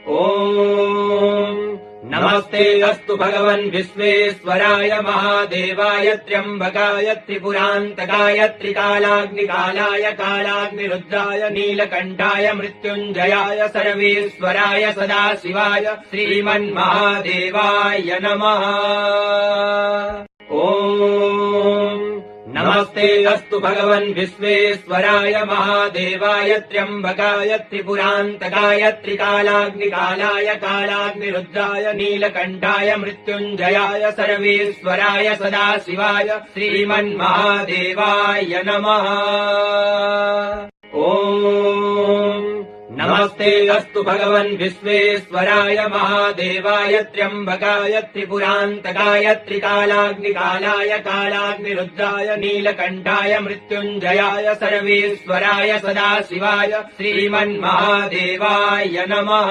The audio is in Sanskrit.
ॐ नमस्ते अस्तु भगवन् विश्वेश्वराय महादेवाय त्र्यम्बकाय त्रिपुरान्तकाय त्रिकालाग्निकालाय कालाग्निरुद्राय नीलकण्ठाय मृत्युञ्जयाय सर्वेश्वराय सदाशिवाय श्रीमन्महादेवाय नमः। ॐ नमस्ते अस्तु भगवन् विश्वेश्वराय महादेवाय त्र्यम्बकाय त्रिपुरान्तकाय त्रिकालाग्निकालाय कालाग्निरुद्राय नीलकण्ठाय मृत्युञ्जयाय सर्वेश्वराय सदाशिवाय श्रीमन्महादेवाय नमः। ॐ नमस्ते अस्तु भगवन् विश्वेश्वराय महादेवाय त्र्यम्बकाय त्रिपुरान्तकाय त्रिकालाग्निकालाय कालाग्निरुद्राय नीलकण्ठाय मृत्युञ्जयाय सर्वेश्वराय सदाशिवाय श्रीमन्महादेवाय नमः।